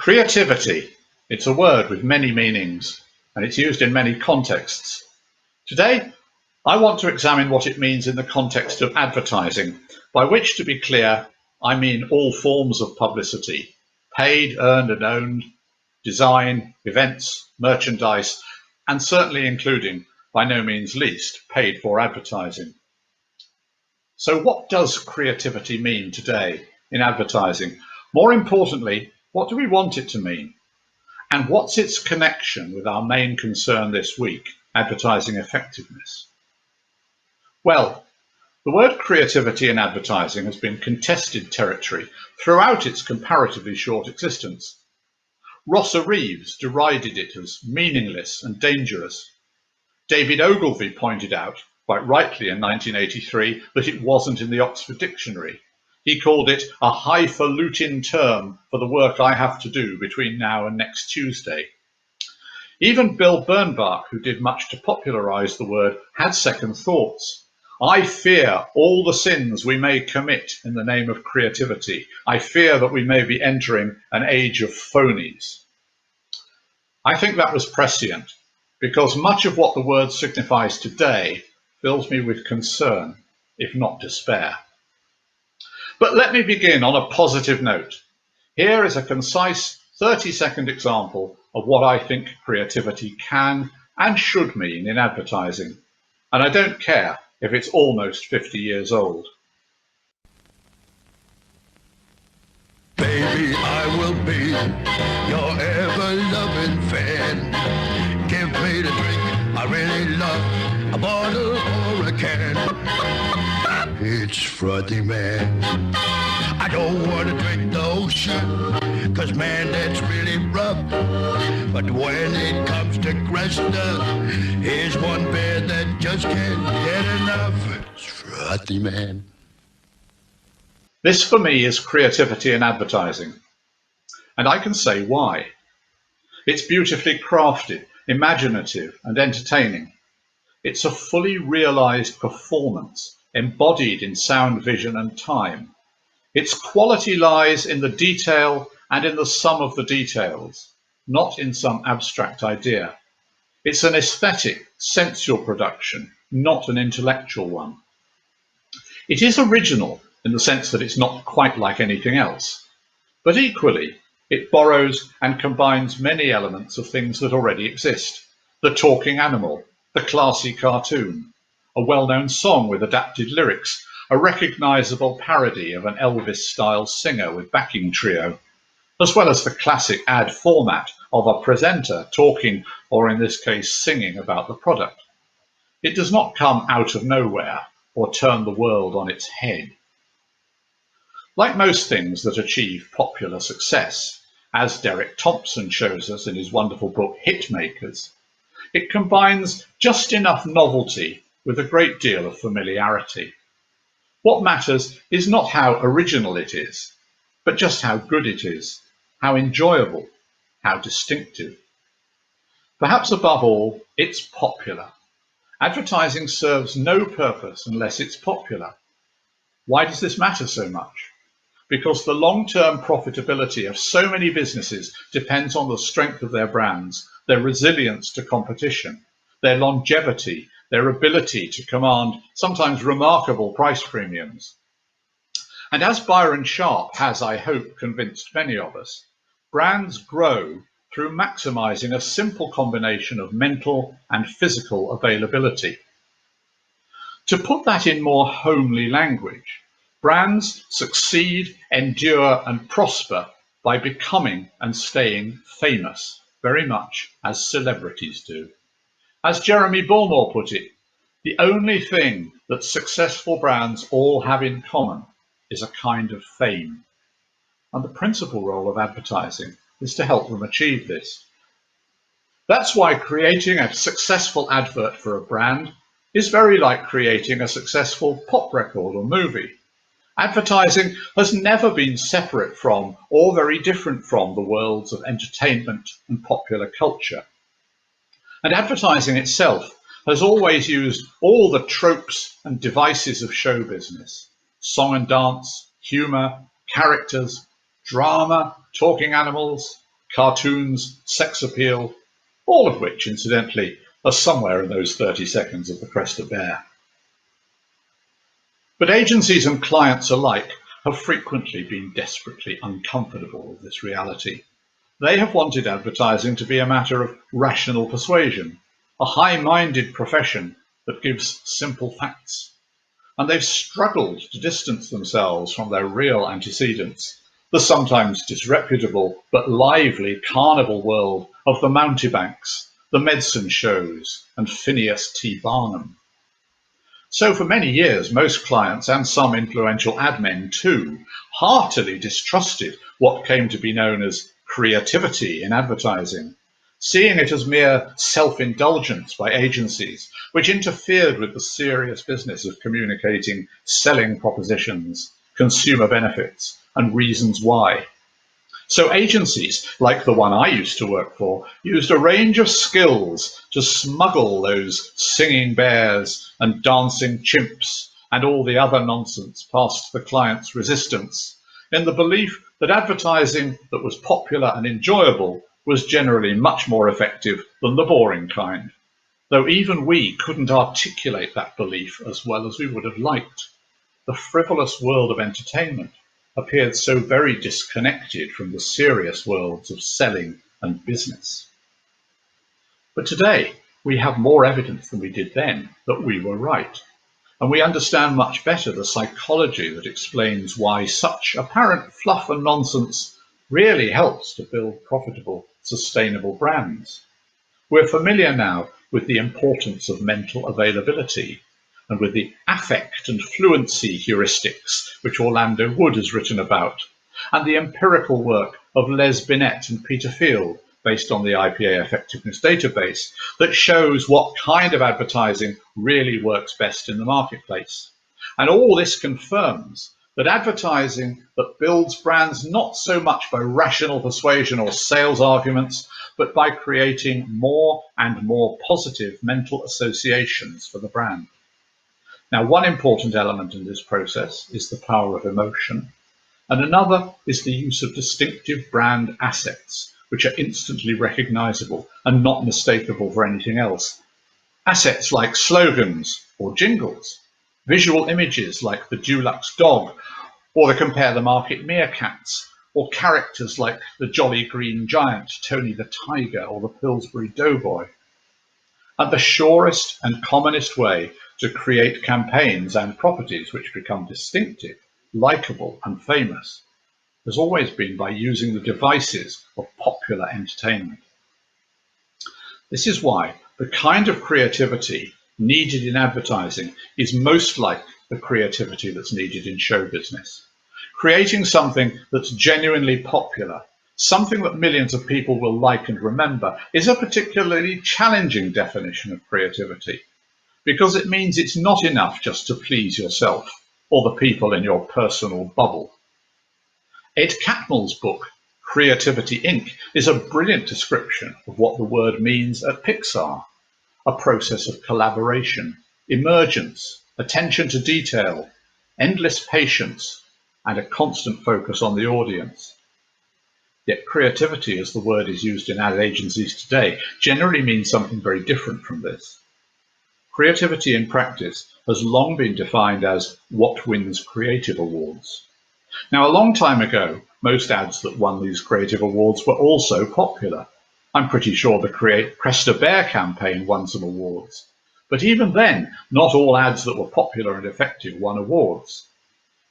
Creativity. It's a word with many meanings, and it's used in many contexts. Today, I want to examine what it means in the context of advertising, by which, to be clear, I mean all forms of publicity: paid, earned and owned, design, events, merchandise, and certainly including, by no means least, paid for advertising. So what does creativity mean today in advertising? More importantly, what do we want it to mean? And what's its connection with our main concern this week, advertising effectiveness? Well, the word creativity in advertising has been contested territory throughout its comparatively short existence. Rosser Reeves derided it as meaningless and dangerous. David Ogilvy pointed out, quite rightly in 1983, that it wasn't in the Oxford Dictionary. He called it a highfalutin term for the work I have to do between now and next Tuesday. Even Bill Bernbach, who did much to popularise the word, had second thoughts. I fear all the sins we may commit in the name of creativity. I fear that we may be entering an age of phonies. I think that was prescient, because much of what the word signifies today fills me with concern, if not despair. But let me begin on a positive note. Here is a concise 30-second example of what I think creativity can and should mean in advertising. And I don't care if it's almost 50 years old. Baby, I will be your ever-loving fan. Give me the drink I really love, a bottle or a can. It's Frothy Man. I don't want to drink the ocean, 'cause man, that's really rough. But when it comes to Cresta, here's one beer that just can't get enough. It's Frothy Man. This for me is creativity in advertising, and I can say why. It's beautifully crafted, imaginative and entertaining. It's a fully realised performance, embodied in sound, vision and time. Its quality lies in the detail and in the sum of the details, not in some abstract idea. It's an aesthetic, sensual production, not an intellectual one. It is original in the sense that it's not quite like anything else, but equally, it borrows and combines many elements of things that already exist. The talking animal, the classy cartoon, a well-known song with adapted lyrics, a recognisable parody of an Elvis-style singer with backing trio, as well as the classic ad format of a presenter talking, or in this case singing, about the product. It does not come out of nowhere or turn the world on its head. Like most things that achieve popular success, as Derek Thompson shows us in his wonderful book Hitmakers, it combines just enough novelty with a great deal of familiarity. What matters is not how original it is, but just how good it is, how enjoyable, how distinctive. Perhaps above all, it's popular. Advertising serves no purpose unless it's popular. Why does this matter so much? Because the long-term profitability of so many businesses depends on the strength of their brands, their resilience to competition, their longevity, their ability to command sometimes remarkable price premiums. And as Byron Sharp has, I hope, convinced many of us, brands grow through maximizing a simple combination of mental and physical availability. To put that in more homely language, brands succeed, endure and prosper by becoming and staying famous, very much as celebrities do. As Jeremy Bullmore put it, the only thing that successful brands all have in common is a kind of fame. And the principal role of advertising is to help them achieve this. That's why creating a successful advert for a brand is very like creating a successful pop record or movie. Advertising has never been separate from or very different from the worlds of entertainment and popular culture. And advertising itself has always used all the tropes and devices of show business: song and dance, humour, characters, drama, talking animals, cartoons, sex appeal, all of which, incidentally, are somewhere in those 30 seconds of the crest of bear. But agencies and clients alike have frequently been desperately uncomfortable with this reality. They have wanted advertising to be a matter of rational persuasion, a high-minded profession that gives simple facts. And they've struggled to distance themselves from their real antecedents, the sometimes disreputable but lively carnival world of the mountebanks, the medicine shows, and Phineas T. Barnum. So for many years, most clients, and some influential ad men too, heartily distrusted what came to be known as creativity in advertising, seeing it as mere self-indulgence by agencies, which interfered with the serious business of communicating selling propositions, consumer benefits, and reasons why. So agencies, like the one I used to work for, used a range of skills to smuggle those singing bears and dancing chimps and all the other nonsense past the client's resistance, in the belief that advertising that was popular and enjoyable was generally much more effective than the boring kind, though even we couldn't articulate that belief as well as we would have liked. The frivolous world of entertainment appeared so very disconnected from the serious worlds of selling and business. But today, we have more evidence than we did then that we were right, and we understand much better the psychology that explains why such apparent fluff and nonsense really helps to build profitable, sustainable brands. We're familiar now with the importance of mental availability and with the affect and fluency heuristics which Orlando Wood has written about, and the empirical work of Les Binet and Peter Field, based on the IPA effectiveness database, that shows what kind of advertising really works best in the marketplace. And all this confirms that advertising that builds brands not so much by rational persuasion or sales arguments, but by creating more and more positive mental associations for the brand. Now, one important element in this process is the power of emotion, and another is the use of distinctive brand assets, which are instantly recognizable and not mistakable for anything else. Assets like slogans or jingles, visual images like the Dulux dog or the Compare the Market meerkats, or characters like the Jolly Green Giant, Tony the Tiger, or the Pillsbury Doughboy. And the surest and commonest way to create campaigns and properties which become distinctive, likable, and famous has always been by using the devices of popular entertainment. This is why the kind of creativity needed in advertising is most like the creativity that's needed in show business. Creating something that's genuinely popular, something that millions of people will like and remember, is a particularly challenging definition of creativity, because it means it's not enough just to please yourself or the people in your personal bubble. Ed Catmull's book, Creativity Inc., is a brilliant description of what the word means at Pixar: a process of collaboration, emergence, attention to detail, endless patience, and a constant focus on the audience. Yet creativity, as the word is used in ad agencies today, generally means something very different from this. Creativity in practice has long been defined as what wins creative awards. Now, a long time ago, most ads that won these creative awards were also popular. I'm pretty sure the Crest a Bear campaign won some awards. But even then, not all ads that were popular and effective won awards.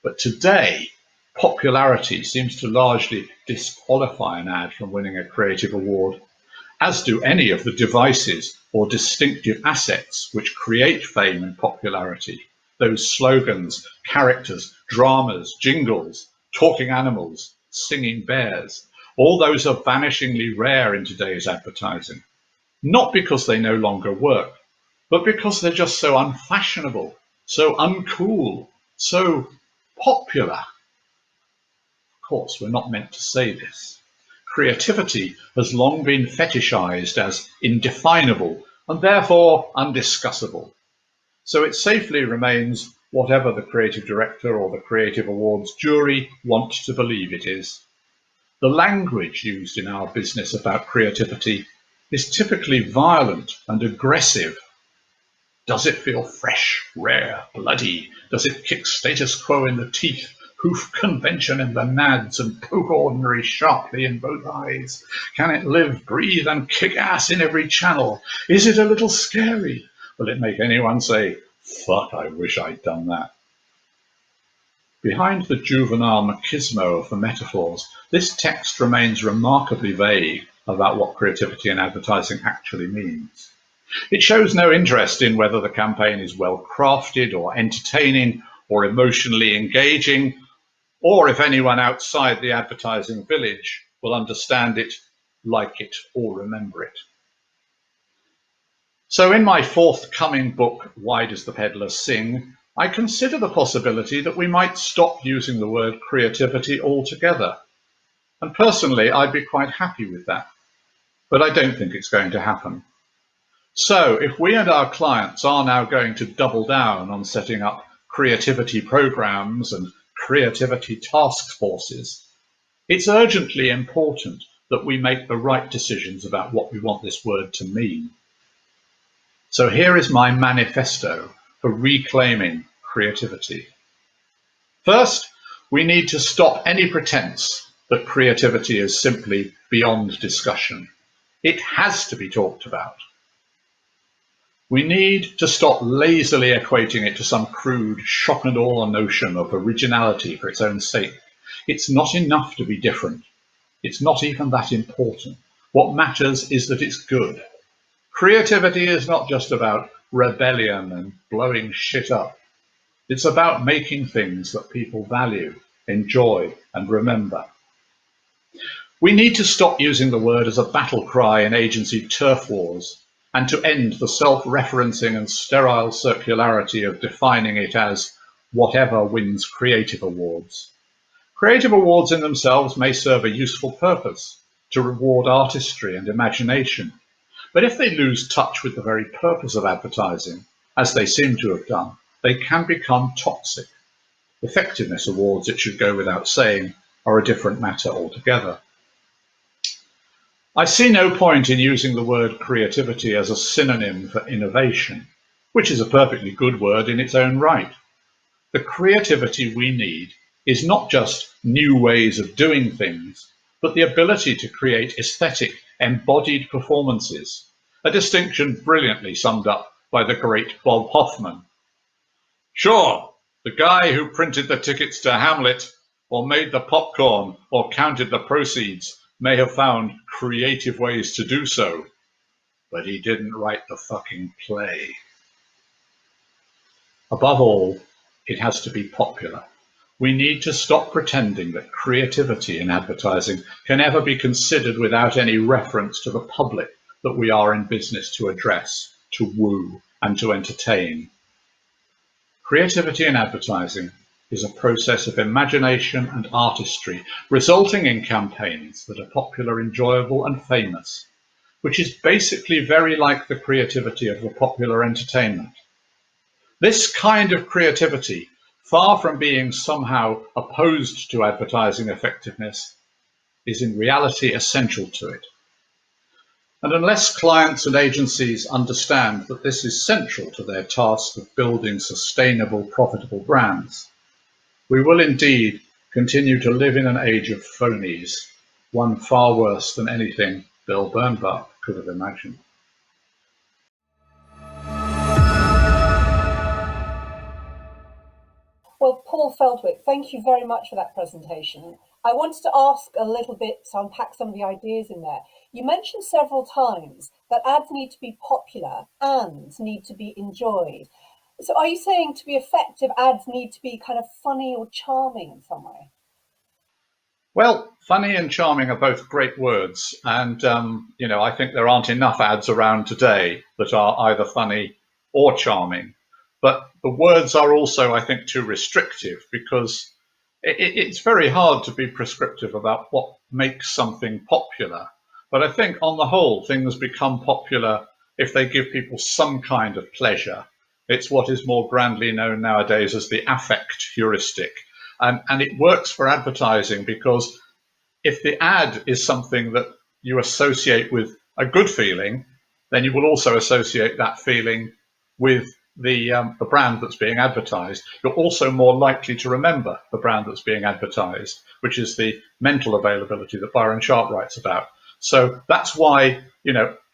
But today, popularity seems to largely disqualify an ad from winning a creative award, as do any of the devices or distinctive assets which create fame and popularity. Those slogans, characters, dramas, jingles, talking animals, singing bears, all those are vanishingly rare in today's advertising. Not because they no longer work, but because they're just so unfashionable, so uncool, so popular. Of course, we're not meant to say this. Creativity has long been fetishized as indefinable and therefore undiscussable. So it safely remains whatever the creative director or the creative awards jury want to believe it is. The language used in our business about creativity is typically violent and aggressive. Does it feel fresh, rare, bloody? Does it kick status quo in the teeth, hoof convention in the nads, and poke ordinary sharply in both eyes? Can it live, breathe, and kick ass in every channel? Is it a little scary? Will it make anyone say, fuck, I wish I'd done that? Behind the juvenile machismo of the metaphors, this text remains remarkably vague about what creativity in advertising actually means. It shows no interest in whether the campaign is well crafted or entertaining or emotionally engaging, or if anyone outside the advertising village will understand it, like it, or remember it. So in my forthcoming book, Why Does the Pedlar Sing?, I consider the possibility that we might stop using the word creativity altogether. And personally, I'd be quite happy with that. But I don't think it's going to happen. So if we and our clients are now going to double down on setting up creativity programs and creativity task forces, it's urgently important that we make the right decisions about what we want this word to mean. So here is my manifesto for reclaiming creativity. First, we need to stop any pretense that creativity is simply beyond discussion. It has to be talked about. We need to stop lazily equating it to some crude shock and awe notion of originality for its own sake. It's not enough to be different. It's not even that important. What matters is that it's good. Creativity is not just about rebellion and blowing shit up. It's about making things that people value, enjoy, and remember. We need to stop using the word as a battle cry in agency turf wars, and to end the self-referencing and sterile circularity of defining it as whatever wins creative awards. Creative awards in themselves may serve a useful purpose to reward artistry and imagination, but if they lose touch with the very purpose of advertising, as they seem to have done, they can become toxic. Effectiveness awards, it should go without saying, are a different matter altogether. I see no point in using the word creativity as a synonym for innovation, which is a perfectly good word in its own right. The creativity we need is not just new ways of doing things, but the ability to create aesthetic, embodied performances, a distinction brilliantly summed up by the great Bob Hoffman. Sure, the guy who printed the tickets to Hamlet, or made the popcorn, or counted the proceeds, may have found creative ways to do so, but he didn't write the fucking play. Above all, it has to be popular. We need to stop pretending that creativity in advertising can ever be considered without any reference to the public that we are in business to address, to woo, and to entertain. Creativity in advertising is a process of imagination and artistry, resulting in campaigns that are popular, enjoyable, and famous, which is basically very like the creativity of the popular entertainment. This kind of creativity, far from being somehow opposed to advertising effectiveness, is in reality essential to it. And unless clients and agencies understand that this is central to their task of building sustainable, profitable brands, we will indeed continue to live in an age of phonies, one far worse than anything Bill Bernbach could have imagined. Well, Paul Feldwick, thank you very much for that presentation. I wanted to ask a little bit to unpack some of the ideas in there. You mentioned several times that ads need to be popular and need to be enjoyed. So are you saying to be effective, ads need to be kind of funny or charming in some way? Well, funny and charming are both great words. And, I think there aren't enough ads around today that are either funny or charming. But the words are also, I think, too restrictive, because it's very hard to be prescriptive about what makes something popular. But I think on the whole, things become popular if they give people some kind of pleasure. It's what is more grandly known nowadays as the affect heuristic. And it works for advertising because if the ad is something that you associate with a good feeling, then you will also associate that feeling with the brand that's being advertised. You're also more likely to remember the brand that's being advertised, which is the mental availability that Byron Sharp writes about. So that's why,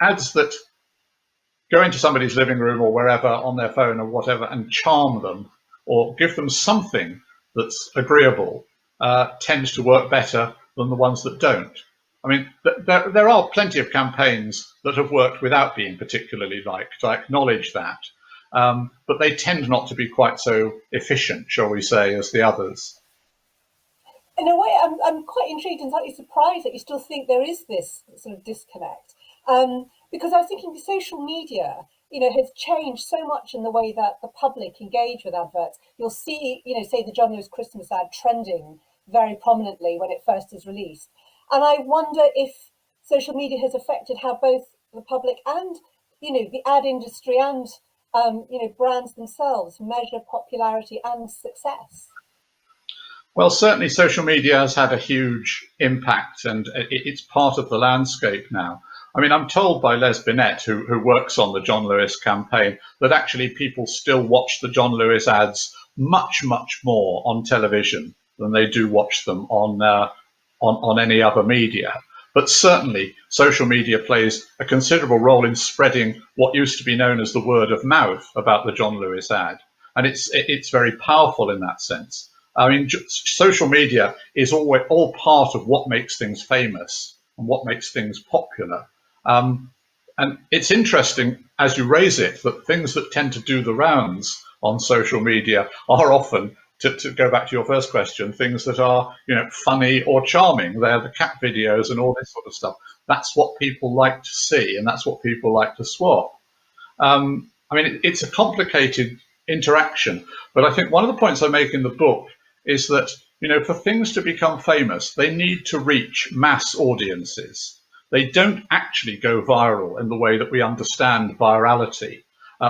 ads that go into somebody's living room or wherever on their phone or whatever and charm them or give them something that's agreeable tends to work better than the ones that don't. I mean, there are plenty of campaigns that have worked without being particularly liked. I acknowledge that. But they tend not to be quite so efficient, shall we say, as the others. In a way, I'm quite intrigued and slightly surprised that you still think there is this sort of disconnect. Because I was thinking social media, has changed so much in the way that the public engage with adverts. You'll see, say the John Lewis Christmas ad trending very prominently when it first is released. And I wonder if social media has affected how both the public and, the ad industry and, brands themselves measure popularity and success. Well, certainly social media has had a huge impact, and it's part of the landscape now. I mean, I'm told by Les Binet, who works on the John Lewis campaign, that actually people still watch the John Lewis ads much, much more on television than they do watch them on any other media. But certainly social media plays a considerable role in spreading what used to be known as the word of mouth about the John Lewis ad. And it's very powerful in that sense. I mean, social media is all part of what makes things famous and what makes things popular. And it's interesting, as you raise it, that things that tend to do the rounds on social media are often, to go back to your first question, things that are, funny or charming. They're the cat videos and all this sort of stuff. That's what people like to see, and that's what people like to swap. I mean, it's a complicated interaction, but I think one of the points I make in the book is that, for things to become famous, they need to reach mass audiences. They don't actually go viral in the way that we understand virality.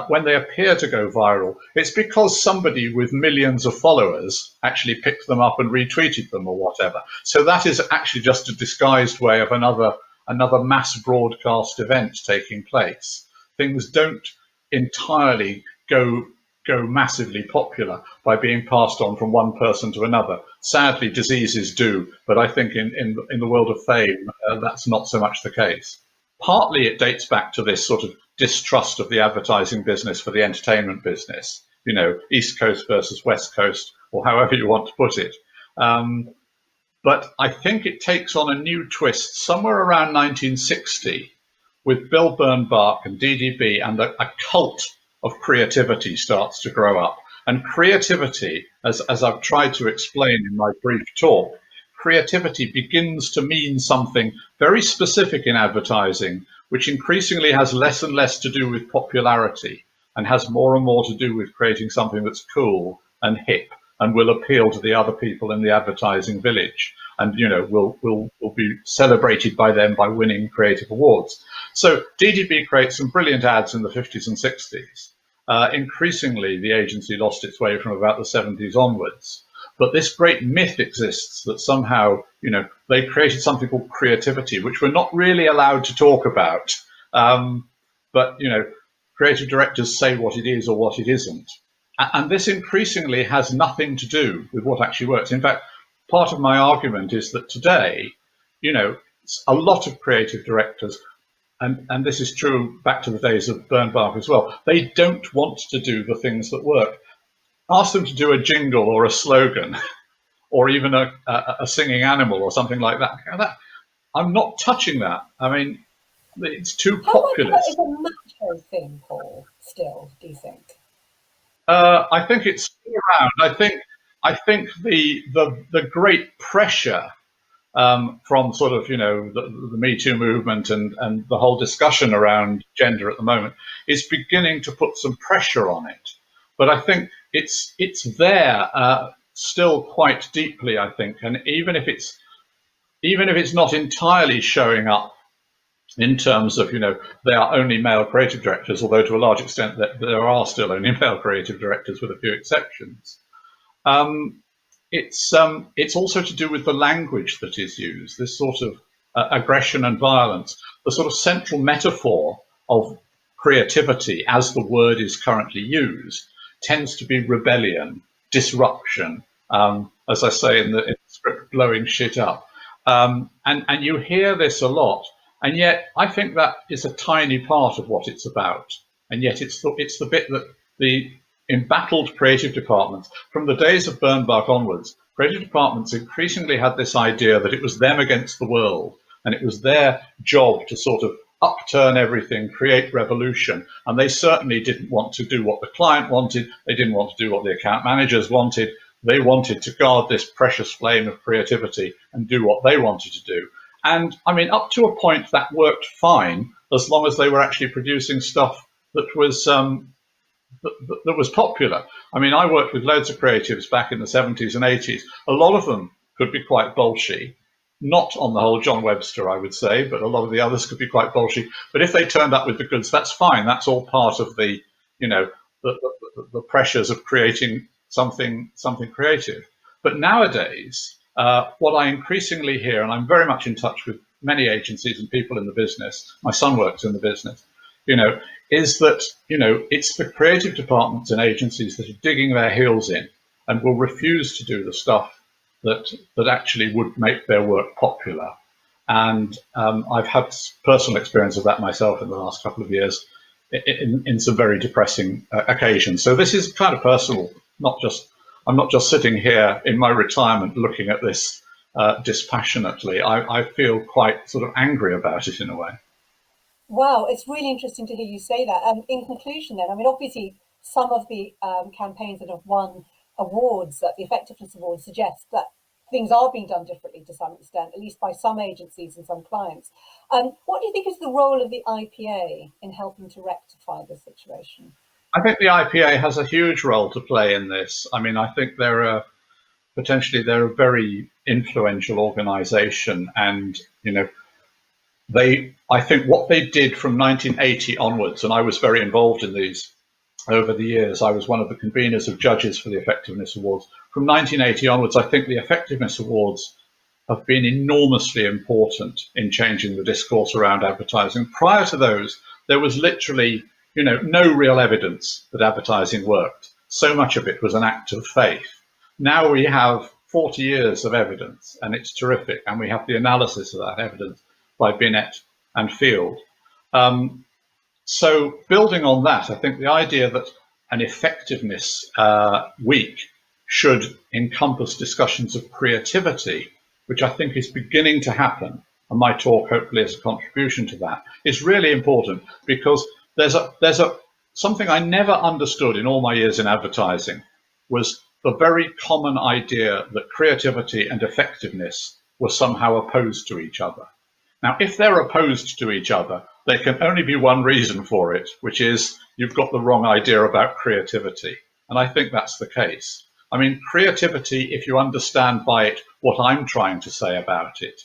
When they appear to go viral, it's because somebody with millions of followers actually picked them up and retweeted them or whatever. So that is actually just a disguised way of another mass broadcast event taking place. Things don't entirely go massively popular by being passed on from one person to another. Sadly, diseases do, but I think in the world of fame, that's not so much the case. Partly it dates back to this sort of distrust of the advertising business for the entertainment business, East Coast versus West Coast, or however you want to put it. But I think it takes on a new twist somewhere around 1960 with Bill Bernbach and DDB, and a cult of creativity starts to grow up. And creativity, as I've tried to explain in my brief talk, creativity begins to mean something very specific in advertising, which increasingly has less and less to do with popularity and has more and more to do with creating something that's cool and hip and will appeal to the other people in the advertising village, and will be celebrated by them by winning creative awards. So DDB creates some brilliant ads in the 50s and 60s. Increasingly, the agency lost its way from about the 70s onwards. But this great myth exists that somehow, they created something called creativity, which we're not really allowed to talk about. But, creative directors say what it is or what it isn't. And this increasingly has nothing to do with what actually works. In fact, part of my argument is that today, a lot of creative directors, and this is true back to the days of Bernbach as well, they don't want to do the things that work. Ask them to do a jingle or a slogan or even a singing animal or something like that. I'm not touching that. I mean, it's too populist. How much of that is a macho thing, Paul, still, do you think? I think it's still around. I think the great pressure from sort of, the Me Too movement and the whole discussion around gender at the moment is beginning to put some pressure on it. But I think it's there still quite deeply, I think. And even if it's not entirely showing up in terms of, they are only male creative directors, although to a large extent that there are still only male creative directors with a few exceptions. it's also to do with the language that is used, this sort of aggression and violence. The sort of central metaphor of creativity, as the word is currently used, tends to be rebellion, disruption, as I say in the script, blowing shit up. And you hear this a lot, and yet I think that is a tiny part of what it's about. And yet it's the bit that the embattled creative departments, from the days of Bernbach onwards, creative departments increasingly had this idea that it was them against the world, and it was their job to sort of upturn everything, create revolution. And they certainly didn't want to do what the client wanted. They didn't want to do what the account managers wanted. They wanted to guard this precious flame of creativity and do what they wanted to do. And I mean, up to a point that worked fine, as long as they were actually producing stuff that was that was popular. I mean, I worked with loads of creatives back in the 70s and 80s. A lot of them could be quite bolshy, not on the whole John Webster, I would say, but a lot of the others could be quite bolshy. But if they turned up with the goods, that's fine. That's all part of the, you know, the pressures of creating something creative. But nowadays, what I increasingly hear, and I'm very much in touch with many agencies and people in the business, my son works in the business, you know, is that, you know, it's the creative departments and agencies that are digging their heels in and will refuse to do the stuff that actually would make their work popular. And I've had personal experience of that myself in the last couple of years in some very depressing occasions. So this is kind of personal, I'm not just sitting here in my retirement looking at this dispassionately. I feel quite sort of angry about it in a way. Wow, it's really interesting to hear you say that. In conclusion then, I mean, obviously some of the campaigns that have won awards, the Effectiveness Awards, suggest that things are being done differently to some extent, at least by some agencies and some clients. What do you think is the role of the IPA in helping to rectify this situation? I think the IPA has a huge role to play in this. I mean, I think they're a very influential organisation, and you know, I think what they did from 1980 onwards, and I was very involved in these over the years. I was one of the conveners of judges for the Effectiveness Awards. From 1980 onwards, I think the Effectiveness Awards have been enormously important in changing the discourse around advertising. Prior to those, there was literally, you know, no real evidence that advertising worked. So much of it was an act of faith. Now we have 40 years of evidence, and it's terrific. And we have the analysis of that evidence by Binet and Field. So building on that, I think the idea that an effectiveness week should encompass discussions of creativity, which I think is beginning to happen, and my talk hopefully is a contribution to that, is really important, because there's something I never understood in all my years in advertising, was the very common idea that creativity and effectiveness were somehow opposed to each other. Now, if they're opposed to each other, there can only be one reason for it, which is you've got the wrong idea about creativity. And I think that's the case. I mean, creativity, if you understand by it what I'm trying to say about it,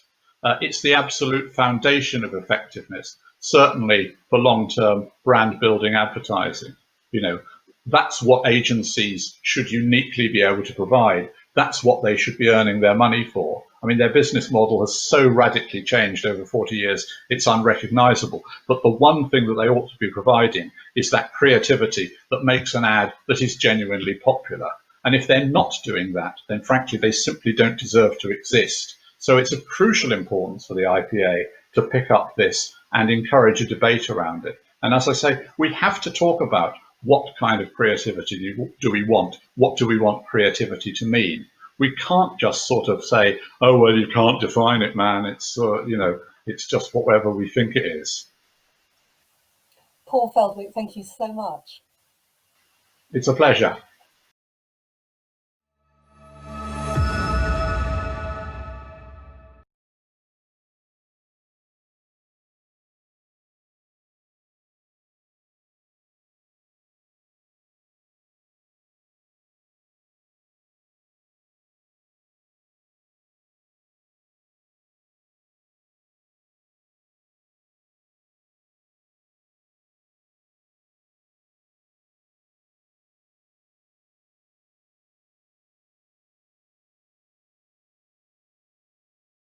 it's the absolute foundation of effectiveness, certainly for long-term brand building advertising. You know, that's what agencies should uniquely be able to provide. That's what they should be earning their money for. I mean, their business model has so radically changed over 40 years, it's unrecognizable. But the one thing that they ought to be providing is that creativity that makes an ad that is genuinely popular. And if they're not doing that, then frankly, they simply don't deserve to exist. So it's of crucial importance for the IPA to pick up this and encourage a debate around it. And as I say, we have to talk about what kind of creativity do we want? What do we want creativity to mean? We can't just sort of say, oh, well, you can't define it, man. It's, you know, it's just whatever we think it is. Paul Feldwick, thank you so much. It's a pleasure.